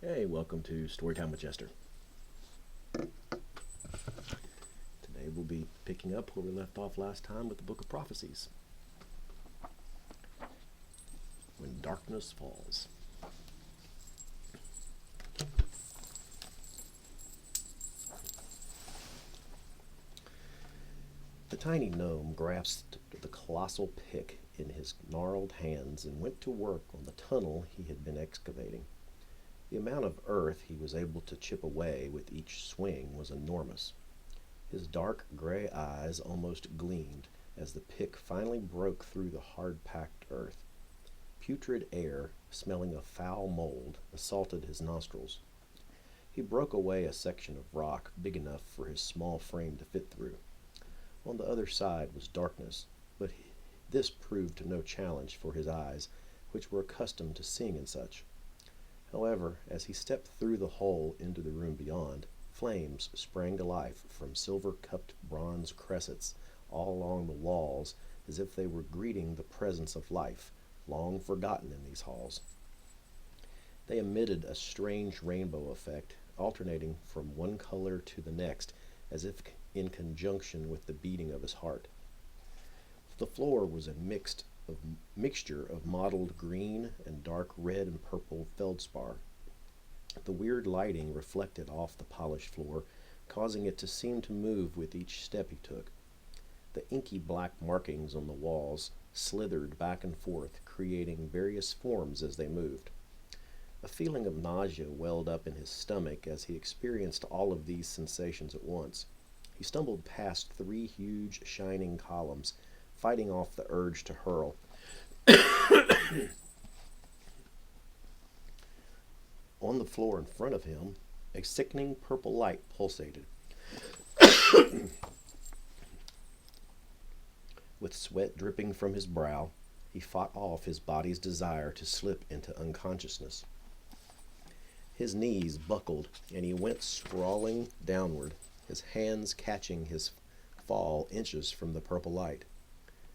Hey, welcome to Storytime with Jester. Today we'll be picking up where we left off last time with the Book of Prophecies. When Darkness Falls. The tiny gnome grasped the colossal pick in his gnarled hands and went to work on the tunnel he had been excavating. The amount of earth he was able to chip away with each swing was enormous. His dark gray eyes almost gleamed as the pick finally broke through the hard-packed earth. Putrid air, smelling of foul mold, assaulted his nostrils. He broke away a section of rock big enough for his small frame to fit through. On the other side was darkness, but this proved no challenge for his eyes, which were accustomed to seeing in such. However, as he stepped through the hole into the room beyond, flames sprang to life from silver-cupped bronze cressets all along the walls as if they were greeting the presence of life, long forgotten in these halls. They emitted a strange rainbow effect, alternating from one color to the next as if in conjunction with the beating of his heart. The floor was a mixture of mottled green and dark red and purple feldspar. The weird lighting reflected off the polished floor, causing it to seem to move with each step he took. The inky black markings on the walls slithered back and forth, creating various forms as they moved. A feeling of nausea welled up in his stomach as he experienced all of these sensations at once. He stumbled past 3 huge, shining columns, fighting off the urge to hurl. On the floor in front of him, a sickening purple light pulsated. With sweat dripping from his brow, he fought off his body's desire to slip into unconsciousness. His knees buckled, and he went sprawling downward, his hands catching his fall inches from the purple light.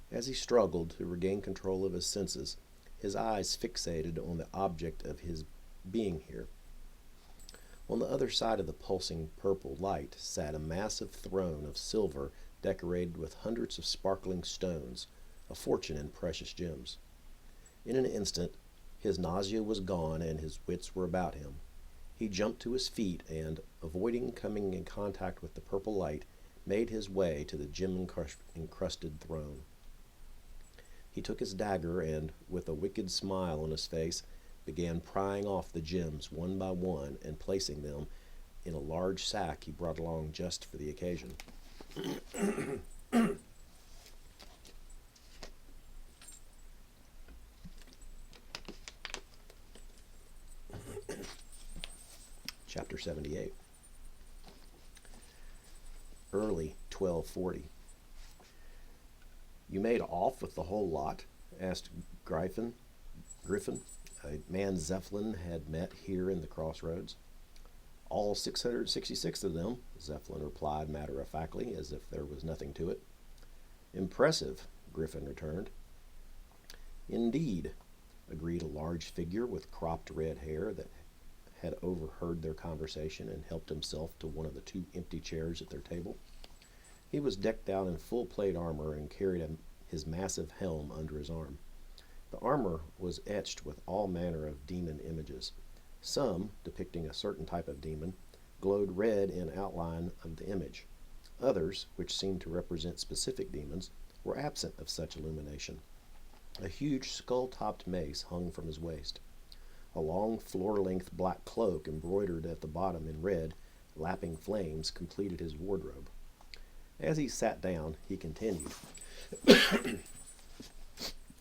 As he struggled to regain control of his senses, his eyes fixated on the object of his being here. On the other side of the pulsing purple light sat a massive throne of silver decorated with hundreds of sparkling stones, a fortune in precious gems. In an instant, his nausea was gone and his wits were about him. He jumped to his feet and, avoiding coming in contact with the purple light, made his way to the gem-encrusted throne. He took his dagger and, with a wicked smile on his face, began prying off the gems one by one and placing them in a large sack he brought along just for the occasion. Chapter 78. Early 1240. "You made off with the whole lot?" asked Griffin, a man Zeppelin had met here in the crossroads. "All 666 of them," Zeppelin replied matter-of-factly, as if there was nothing to it. "Impressive," Griffin returned. "Indeed," agreed a large figure with cropped red hair that had overheard their conversation and helped himself to one of the 2 empty chairs at their table. He was decked out in full plate armor and carried his massive helm under his arm. The armor was etched with all manner of demon images. Some, depicting a certain type of demon, glowed red in outline of the image. Others, which seemed to represent specific demons, were absent of such illumination. A huge skull-topped mace hung from his waist. A long floor-length black cloak embroidered at the bottom in red, lapping flames, completed his wardrobe. As he sat down, he continued.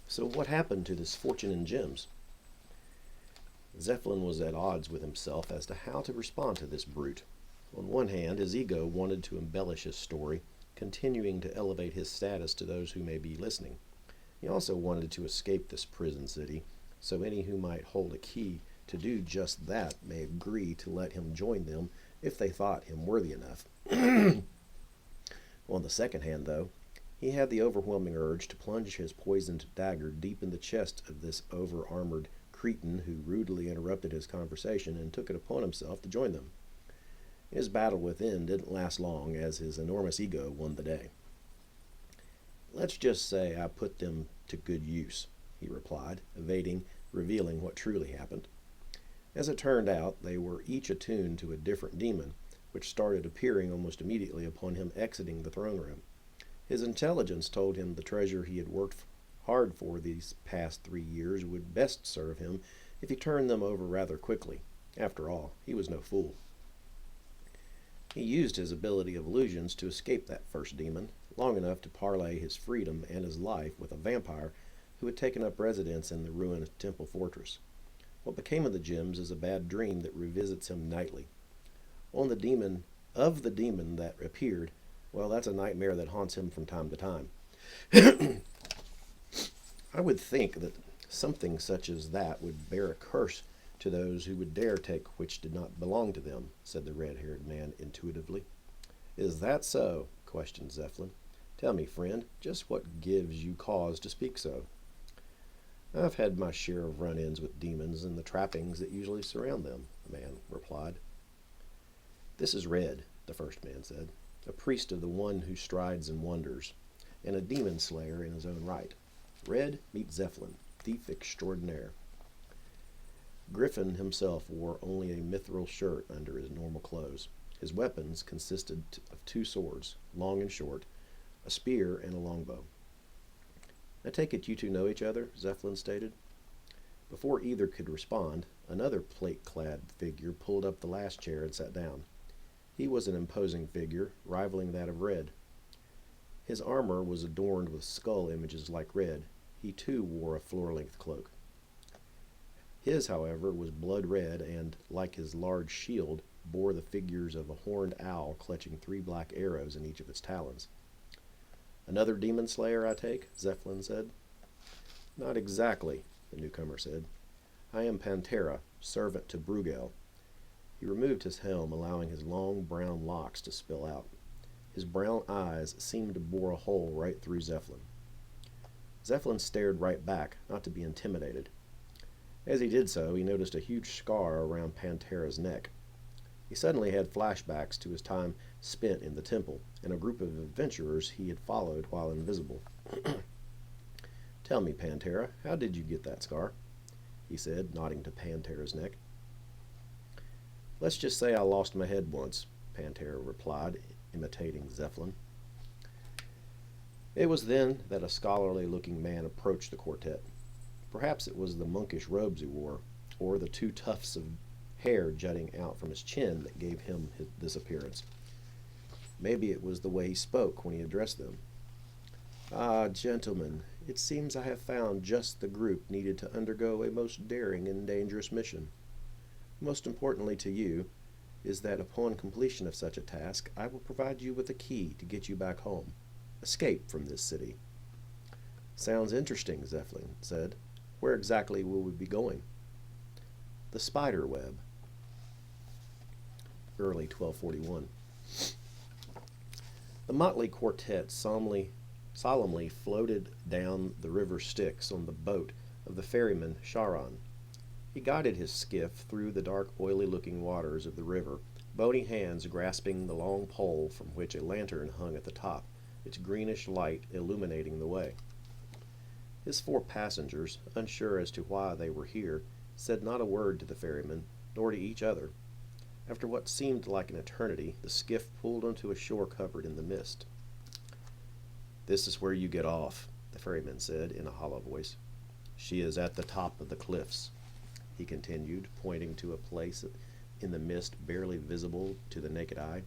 "So what happened to this fortune in gems?" Zeppelin was at odds with himself as to how to respond to this brute. On one hand, his ego wanted to embellish his story, continuing to elevate his status to those who may be listening. He also wanted to escape this prison city, so any who might hold a key to do just that may agree to let him join them if they thought him worthy enough. On the second hand, though, he had the overwhelming urge to plunge his poisoned dagger deep in the chest of this over-armored cretin who rudely interrupted his conversation and took it upon himself to join them. His battle within didn't last long, as his enormous ego won the day. "Let's just say I put them to good use," he replied, evading revealing what truly happened. As it turned out, they were each attuned to a different demon, which started appearing almost immediately upon him exiting the throne room. His intelligence told him the treasure he had worked hard for these past 3 years would best serve him if he turned them over rather quickly. After all, he was no fool. He used his ability of illusions to escape that first demon, long enough to parlay his freedom and his life with a vampire who had taken up residence in the ruined temple fortress. What became of the gems is a bad dream that revisits him nightly. On the demon that appeared, well, that's a nightmare that haunts him from time to time. I would think that something such as that would bear a curse to those who would dare take which did not belong to them," said the red-haired man intuitively. "Is that so?" questioned Zeppelin. "Tell me, friend, just what gives you cause to speak so?" "I've had my share of run-ins with demons and the trappings that usually surround them," the man replied. "This is Red," the first man said, "a priest of the one who strides and wonders, and a demon slayer in his own right. Red, meet Zeppelin, thief extraordinaire." Griffin himself wore only a mithril shirt under his normal clothes. His weapons consisted of 2 swords, long and short, a spear, and a longbow. "I take it you two know each other," Zeppelin stated. Before either could respond, another plate-clad figure pulled up the last chair and sat down. He was an imposing figure, rivaling that of Red. His armor was adorned with skull images like Red. He too wore a floor-length cloak. His, however, was blood red and, like his large shield, bore the figures of a horned owl clutching 3 black arrows in each of its talons. "Another demon slayer, I take?" Zeppelin said. "Not exactly," the newcomer said. "I am Pantera, servant to Brugel." He removed his helm, allowing his long brown locks to spill out. His brown eyes seemed to bore a hole right through Zeppelin. Zeppelin stared right back, not to be intimidated. As he did so, he noticed a huge scar around Pantera's neck. He suddenly had flashbacks to his time spent in the temple and a group of adventurers he had followed while invisible. "Tell me, Pantera, how did you get that scar?" he said, nodding to Pantera's neck. "Let's just say I lost my head once," Pantera replied, imitating Zeppelin. It was then that a scholarly-looking man approached the quartet. Perhaps it was the monkish robes he wore, or the 2 tufts of hair jutting out from his chin that gave him this appearance. Maybe it was the way he spoke when he addressed them. "Ah, gentlemen, it seems I have found just the group needed to undergo a most daring and dangerous mission. Most importantly to you is that upon completion of such a task, I will provide you with a key to get you back home. Escape from this city." "Sounds interesting," Zeppelin said. "Where exactly will we be going?" "The spider web." Early 1241. The motley quartet solemnly floated down the river Styx on the boat of the ferryman Charon. He guided his skiff through the dark, oily-looking waters of the river, bony hands grasping the long pole from which a lantern hung at the top, its greenish light illuminating the way. His 4 passengers, unsure as to why they were here, said not a word to the ferryman, nor to each other. After what seemed like an eternity, the skiff pulled onto a shore covered in the mist. "This is where you get off," the ferryman said in a hollow voice. "She is at the top of the cliffs," he continued, pointing to a place in the mist barely visible to the naked eye.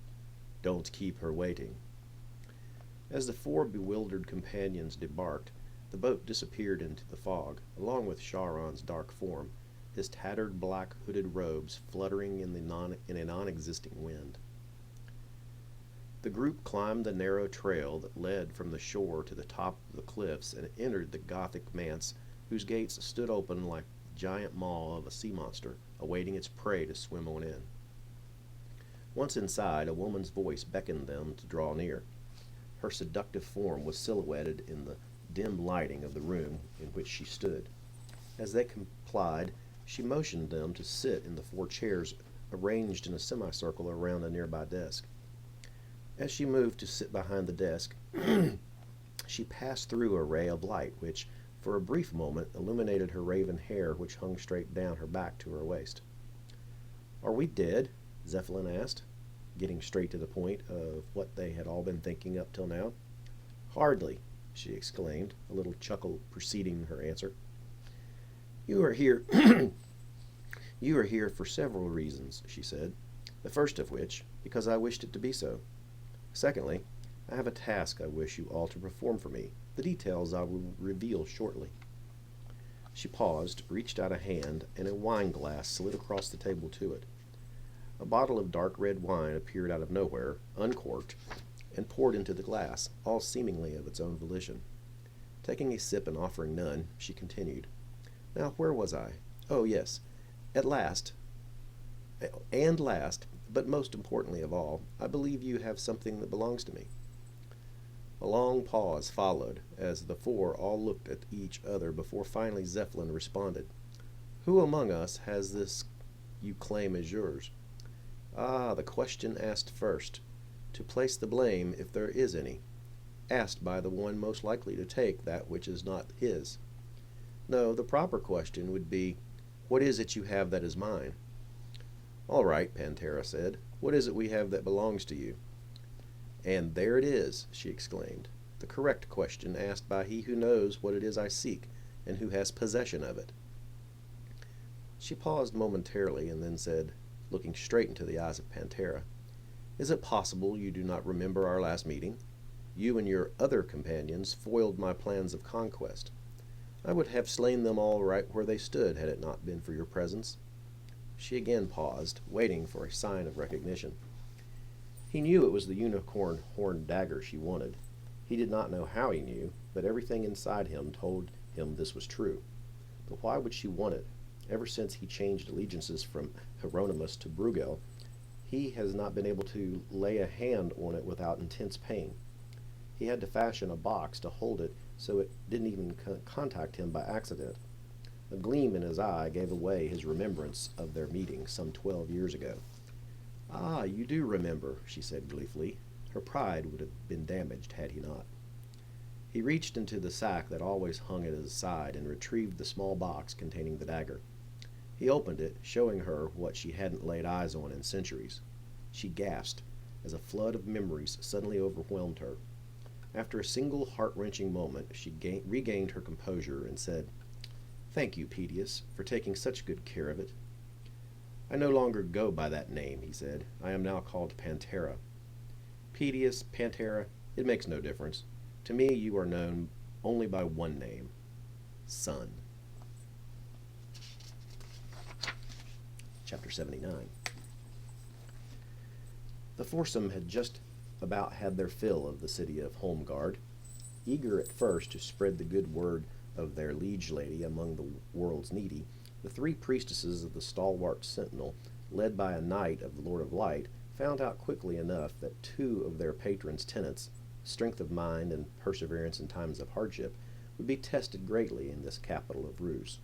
"Don't keep her waiting." As the 4 bewildered companions debarked, the boat disappeared into the fog, along with Charon's dark form, his tattered black hooded robes fluttering in a non-existing wind. The group climbed the narrow trail that led from the shore to the top of the cliffs and entered the Gothic manse, whose gates stood open like the giant maw of a sea monster, awaiting its prey to swim on in. Once inside, a woman's voice beckoned them to draw near. Her seductive form was silhouetted in the dim lighting of the room in which she stood. As they complied, she motioned them to sit in the 4 chairs arranged in a semicircle around a nearby desk. As she moved to sit behind the desk, she passed through a ray of light which, for a brief moment, illuminated her raven hair which hung straight down her back to her waist. "Are we dead?" Zephlin asked, getting straight to the point of what they had all been thinking up till now. "Hardly," she exclaimed, a little chuckle preceding her answer. "You are here You are here for several reasons," she said, "the first of which, because I wished it to be so. Secondly, I have a task I wish you all to perform for me. The details I will reveal shortly." She paused, reached out a hand, and a wine glass slid across the table to it. A bottle of dark red wine appeared out of nowhere, uncorked, and poured into the glass, all seemingly of its own volition. Taking a sip and offering none, she continued, "Now, where was I? Oh, yes. At last, but most importantly of all, I believe you have something that belongs to me." A long pause followed, as the 4 all looked at each other before finally Zephlin responded. "Who among us has this you claim as yours?" "Ah, the question asked first, to place the blame, if there is any, asked by the one most likely to take that which is not his. No, the proper question would be, what is it you have that is mine?" "All right," Pantera said. "What is it we have that belongs to you?" "And there it is," she exclaimed. "The correct question asked by he who knows what it is I seek, and who has possession of it." She paused momentarily and then said, looking straight into the eyes of Pantera, "Is it possible you do not remember our last meeting? You and your other companions foiled my plans of conquest. I would have slain them all right where they stood had it not been for your presence." She again paused, waiting for a sign of recognition. He knew it was the unicorn horn dagger she wanted. He did not know how he knew, but everything inside him told him this was true. But why would she want it? Ever since he changed allegiances from Hieronymus to Brugel, he has not been able to lay a hand on it without intense pain. He had to fashion a box to hold it so it didn't even contact him by accident. A gleam in his eye gave away his remembrance of their meeting some 12 years ago. "Ah, you do remember," she said gleefully. Her pride would have been damaged had he not. He reached into the sack that always hung at his side and retrieved the small box containing the dagger. He opened it, showing her what she hadn't laid eyes on in centuries. She gasped, as a flood of memories suddenly overwhelmed her. After a single heart-wrenching moment, she regained her composure and said, "Thank you, Pedius, for taking such good care of it." "I no longer go by that name," he said. "I am now called Pantera." "Pedius, Pantera, it makes no difference. To me you are known only by one name, Son." Chapter 79. The foursome had just about had their fill of the city of Holmgard. Eager at first to spread the good word of their liege lady among the world's needy, the 3 priestesses of the stalwart sentinel, led by a knight of the Lord of Light, found out quickly enough that 2 of their patron's tenets, strength of mind and perseverance in times of hardship, would be tested greatly in this capital of ruse.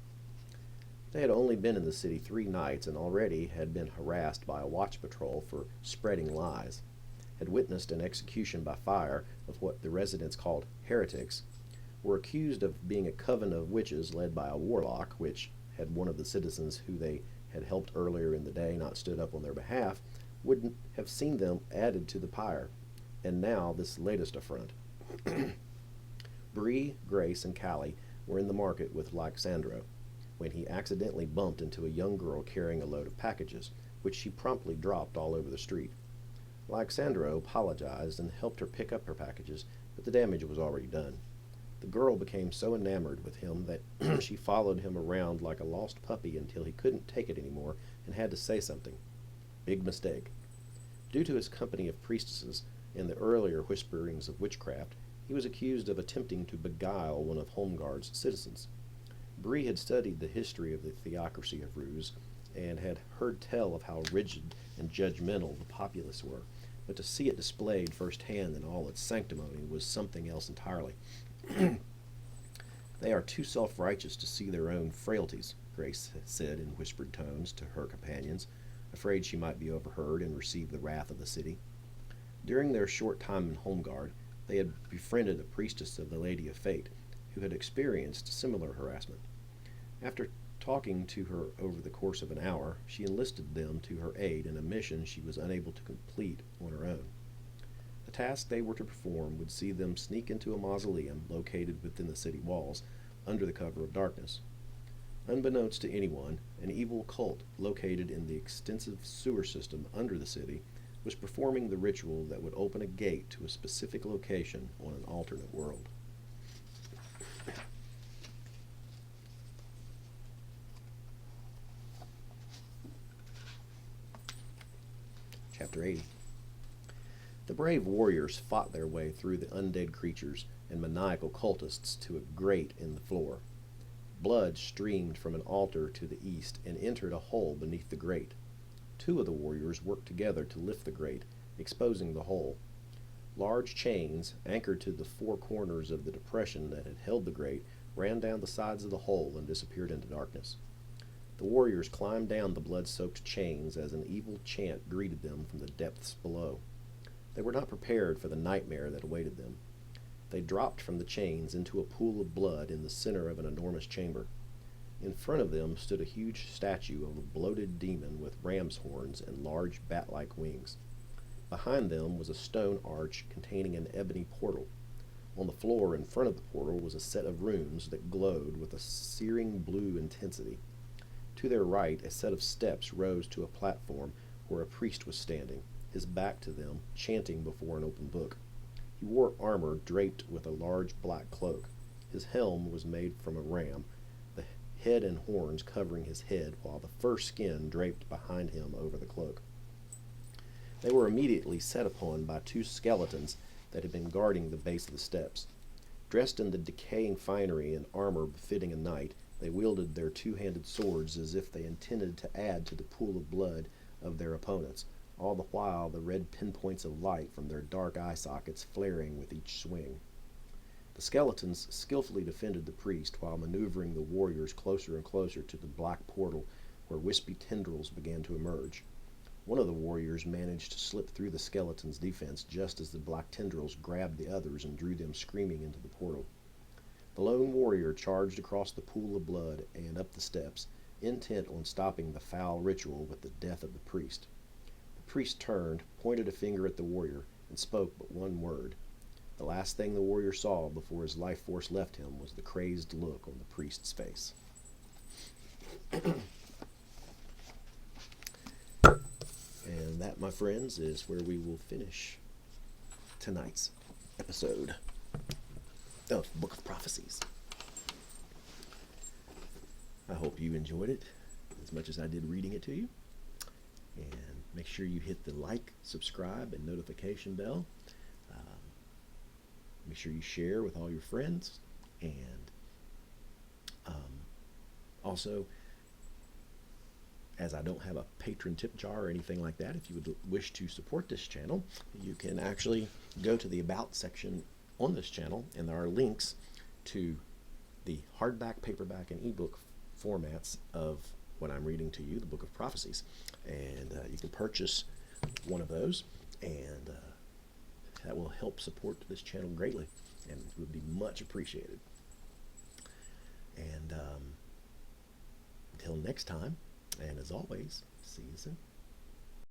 They had only been in the city 3 nights and already had been harassed by a watch patrol for spreading lies, had witnessed an execution by fire of what the residents called heretics, were accused of being a coven of witches led by a warlock, which, had one of the citizens who they had helped earlier in the day not stood up on their behalf, wouldn't have seen them added to the pyre, and now this latest affront. Bree, Grace, and Callie were in the market with Lyxandro, when he accidentally bumped into a young girl carrying a load of packages, which she promptly dropped all over the street. Lyxandro apologized and helped her pick up her packages, but the damage was already done. The girl became so enamored with him that she followed him around like a lost puppy until he couldn't take it anymore and had to say something. Big mistake. Due to his company of priestesses and the earlier whisperings of witchcraft, he was accused of attempting to beguile one of Holmgard's citizens. Bree had studied the history of the theocracy of ruse and had heard tell of how rigid and judgmental the populace were, but to see it displayed firsthand in all its sanctimony was something else entirely. They They are too self-righteous to see their own frailties, Grace said in whispered tones to her companions, afraid she might be overheard and receive the wrath of the city. During their short time in Home Guard, they had befriended a priestess of the Lady of Fate, who had experienced similar harassment. After talking to her over the course of an hour, she enlisted them to her aid in a mission she was unable to complete on her own. The task they were to perform would see them sneak into a mausoleum located within the city walls, under the cover of darkness. Unbeknownst to anyone, an evil cult located in the extensive sewer system under the city was performing the ritual that would open a gate to a specific location on an alternate world. Chapter 80. The brave warriors fought their way through the undead creatures and maniacal cultists to a grate in the floor. Blood streamed from an altar to the east and entered a hole beneath the grate. Two of the warriors worked together to lift the grate, exposing the hole. Large chains, anchored to the four corners of the depression that had held the grate, ran down the sides of the hole and disappeared into darkness. The warriors climbed down the blood-soaked chains as an evil chant greeted them from the depths below. They were not prepared for the nightmare that awaited them. They dropped from the chains into a pool of blood in the center of an enormous chamber. In front of them stood a huge statue of a bloated demon with ram's horns and large bat-like wings. Behind them was a stone arch containing an ebony portal. On the floor in front of the portal was a set of runes that glowed with a searing blue intensity. To their right, a set of steps rose to a platform where a priest was standing, his back to them, chanting before an open book. He wore armor draped with a large black cloak. His helm was made from a ram, the head and horns covering his head, while the fur skin draped behind him over the cloak. They were immediately set upon by two skeletons that had been guarding the base of the steps. Dressed in the decaying finery and armor befitting a knight, they wielded their two-handed swords as if they intended to add to the pool of blood of their opponents, all the while the red pinpoints of light from their dark eye sockets flaring with each swing. The skeletons skillfully defended the priest while maneuvering the warriors closer and closer to the black portal where wispy tendrils began to emerge. One of the warriors managed to slip through the skeleton's defense just as the black tendrils grabbed the others and drew them screaming into the portal. The lone warrior charged across the pool of blood and up the steps, intent on stopping the foul ritual with the death of the priest. The priest turned, pointed a finger at the warrior, and spoke but one word. The last thing the warrior saw before his life force left him was the crazed look on the priest's face. And that, my friends, is where we will finish tonight's episode of Book of Prophecies. I hope you enjoyed it as much as I did reading it to you. And make sure you hit the like, subscribe, and notification bell. Make sure you share with all your friends. And also, as I don't have a patron tip jar or anything like that, if you would wish to support this channel, you can actually go to the About section on this channel, and there are links to the hardback, paperback, and ebook formats of what I'm reading to you, the Book of Prophecies. And you can purchase one of those, and that will help support this channel greatly, and it would be much appreciated. And until next time, and as always, see you soon.